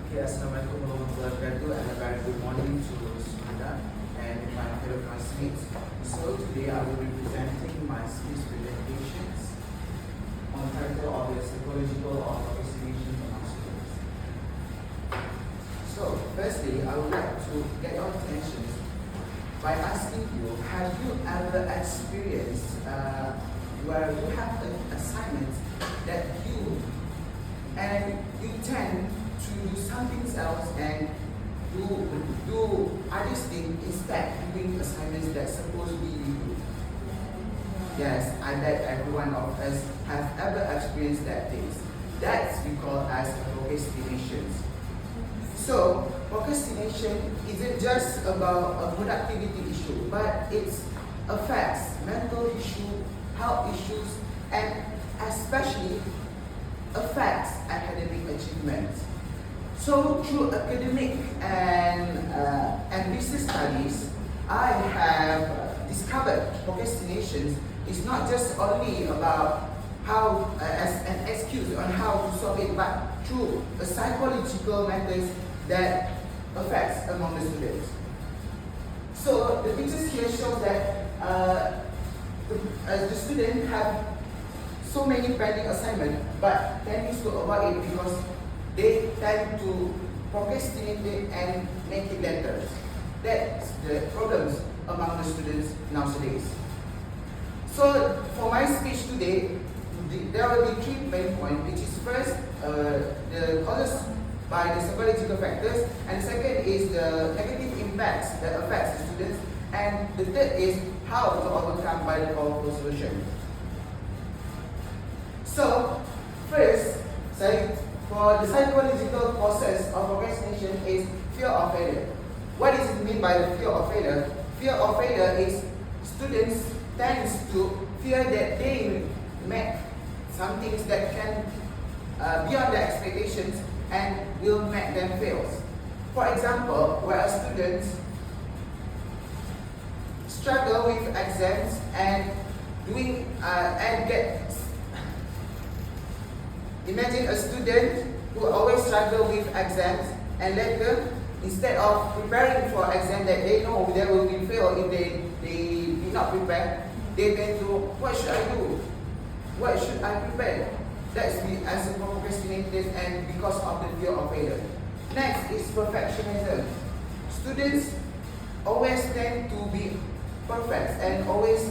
Okay, Assalamualaikum warahmatullahi wabarakatuh, and a very good morning to Sunda and my fellow classmates. So today I will be presenting my speech presentations on the title of the psychological of procrastination among students. So firstly, I would like to get your attention by asking you, have you ever experienced where you have an assignment that you tend to do something else and do other things instead of doing assignments that supposedly you do? Yes, I bet every one of us have ever experienced that things. That's we call as procrastination. So procrastination isn't just about a productivity issue, but it affects mental issues, health issues, and especially affects academic achievement. So through academic and business studies, I have discovered procrastination is not just only about how as an excuse on how to solve it, but through a psychological methods that affects among the students. So the pictures here show that the students have so many pending assignments, but tend to avoid it because they tend to procrastinate it and make it later. That's the problems among the students nowadays. So for my speech today, there will be 3 main points, which is first the causes by the psychological factors, and second is the negative impacts that affects the students, and the third is how to overcome by the powerful solution. So first, for the psychological process of procrastination is fear of failure. What is it mean by the fear of failure? Fear of failure is students tends to fear that they make some things that can beyond their expectations and will make them fail. For example, where a student struggle with exams and imagine a student who always struggle with exams and later, instead of preparing for exam that they know they will be failed if they did not prepare, they tend to, what should I do? What should I prepare? That's as a procrastinated and because of the fear of failure. Next is perfectionism. Students always tend to be perfect and always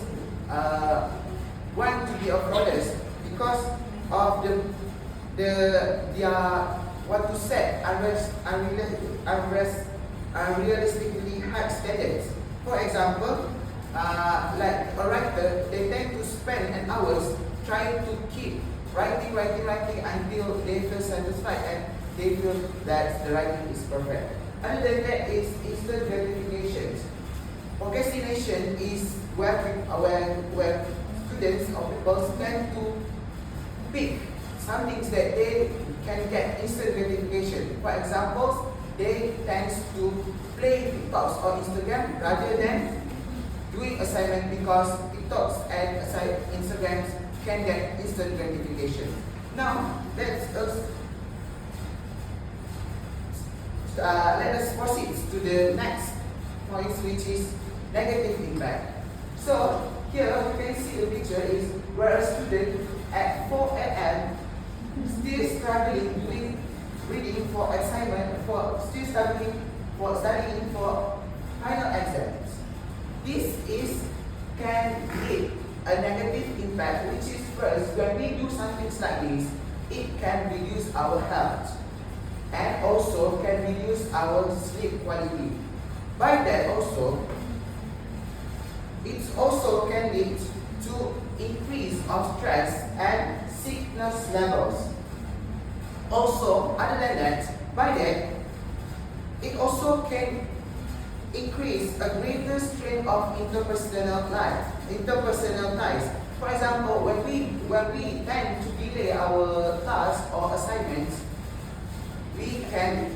want to be a flawless because of their what to set unrealistically high standards. For example, like a writer, they tend to spend an hours trying to keep writing until they feel satisfied and they feel that the writing is perfect. Other than that is instant gratification. Procrastination is where students or people tend to pick some things that they can get instant gratification. For example, they tend to play TikToks or Instagram rather than doing assignment because TikToks and Instagrams can get instant gratification. Now, let us proceed to the next point, which is negative impact. So here you can see the picture is where a student at 4 a.m. still struggling doing reading for assignment, still studying for final exams. This can create a negative impact, which is first, when we do something like this, it can reduce our health and also can reduce our sleep quality. By that also, it also can lead to increase of stress and sickness levels. Also, other than that, by that, it also can increase a greater strain of interpersonal ties. For example, when we tend to delay our tasks or assignments, we can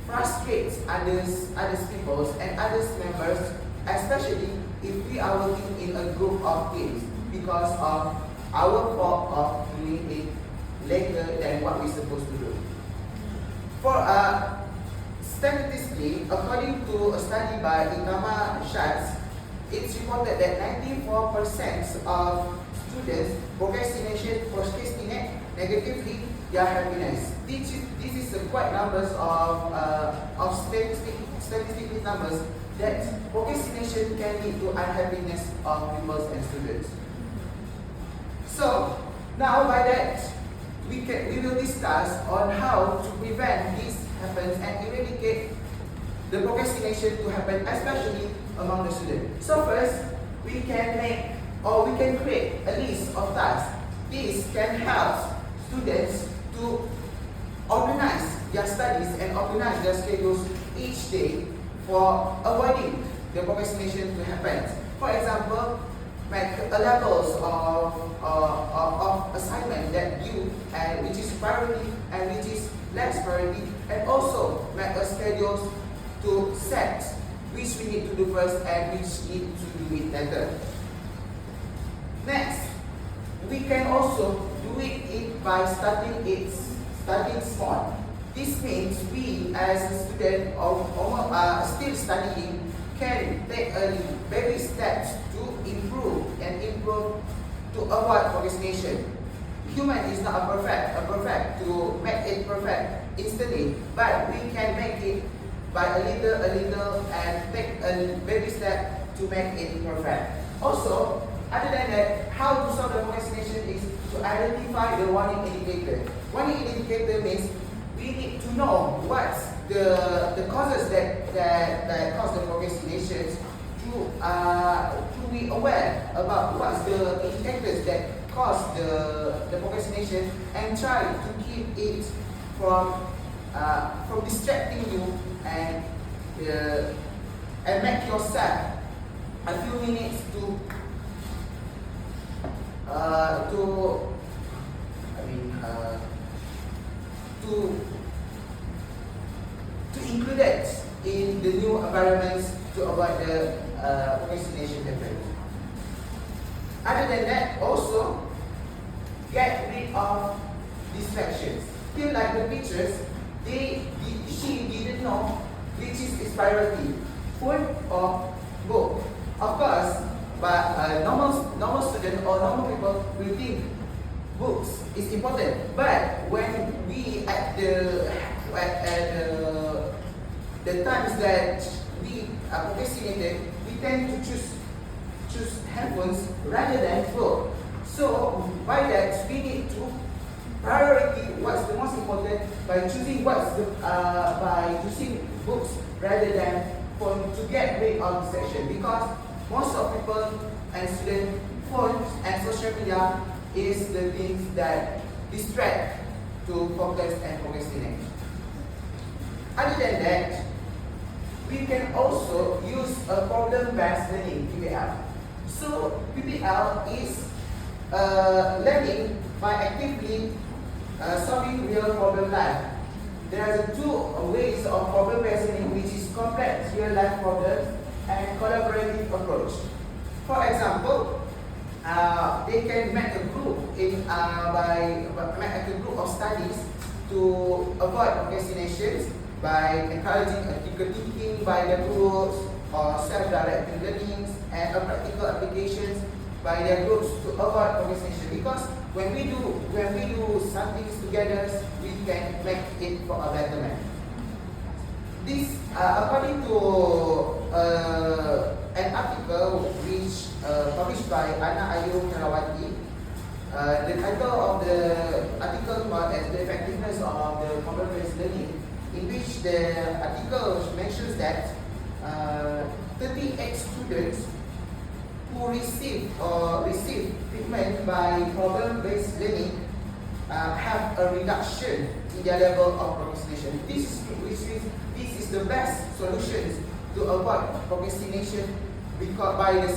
frustrate others people and others members, especially if we are working in a group of teams because of our fault of doing it later than what we're supposed to do. For statistically, according to a study by Itama Schatz, it's reported that 94% of students procrastinate negatively their happiness. This is quite numbers of statistic numbers that procrastination can lead to unhappiness of pupils and students. So now by that we will discuss on how to prevent this happens and eradicate the procrastination to happen, especially among the students. So first, we can create a list of tasks. This can help students to organize their studies and organize their schedules each day for avoiding the procrastination to happen. For example, make levels of assignment that due and which is priority and which is less priority, and also make a schedule to set which we need to do first and which need to do it later. Next, we can also do it by starting small. This means we as a student still studying can take early baby steps to improve to avoid procrastination. Human is not a perfect to make it perfect instantly, but we can make it by a little and take a baby step to make it perfect. Also, other than that, how to solve the procrastination is to identify the warning indicator. Warning indicator means we need to know what's the causes that cause the procrastinations, to be aware about what's the indicators that cause the procrastination, and try to keep it from distracting you and make yourself a few minutes to include it in the new environments to avoid the procrastination effect. Other than that, also get rid of distractions. Feel like the pictures, she didn't know which is its priority, phone or book. Of course, but normal student or normal people will think books is important. But when we at the times that we are procrastinated, we tend to choose handphones rather than book. So by that, we need to priority what's the most important by choosing by using books rather than phone to get rid of distraction, because most of people and students, phones and social media is the things that distract to focus and procrastinate. Other than that, we can also use a problem-based learning, PBL. So PBL is learning by actively solving real problem life. There are two ways of problem-based learning, which is complex real-life problems and collaborative approach. For example, they can make a group make a group of studies to avoid procrastinations by encouraging critical thinking by their groups, or self-directed learnings and practical applications by their groups to avoid procrastination. Because when we do something together, we can make it for a betterment. This, according to an article which published by Ana Ayu Karawati, the title of the article was the effectiveness of the problem-based learning, in which the article mentions that 38 students who receive treatment by problem-based learning have a reduction in their level of procrastination. This is the best solutions to avoid procrastination because by the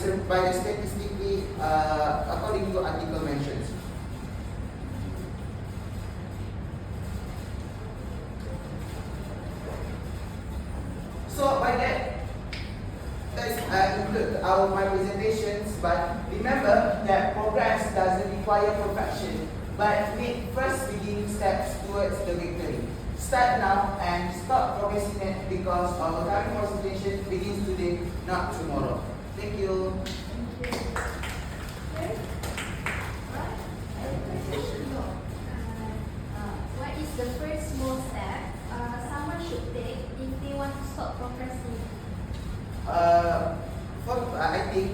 statistically according to article mentions. So by that, let's include my presentations. But remember that progress doesn't require perfection, but make first beginning steps towards the victory. start now and stop procrastinating because our current procrastination begins today, not tomorrow. Thank you. Thank you. Okay. Right. What is the first small step someone should take if they want to stop procrastinating? I think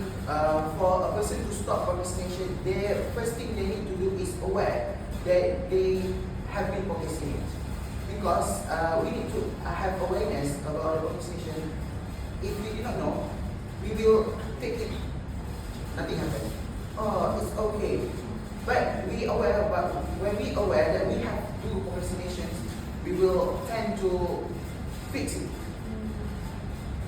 for a person to stop procrastination, the first thing they need to do is aware that they have been procrastinating. Because we need to have awareness about procrastination. If we do not know, we will take it. Nothing happens. Oh, it's okay. But we aware about when we aware that we have to do procrastinations, we will tend to fix it.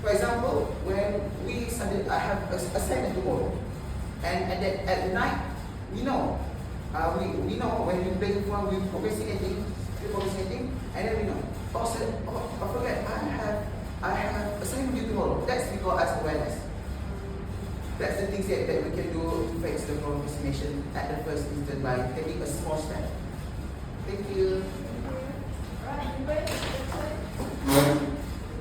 For example, when we studied, I have a assignment tomorrow, and at night we know we know when we play phone, we procrastinating, and then we know. Oh, I forget. I have assignment due tomorrow. That's because as awareness. That's the things that we can do to fix the procrastination at the first instance by taking a small step.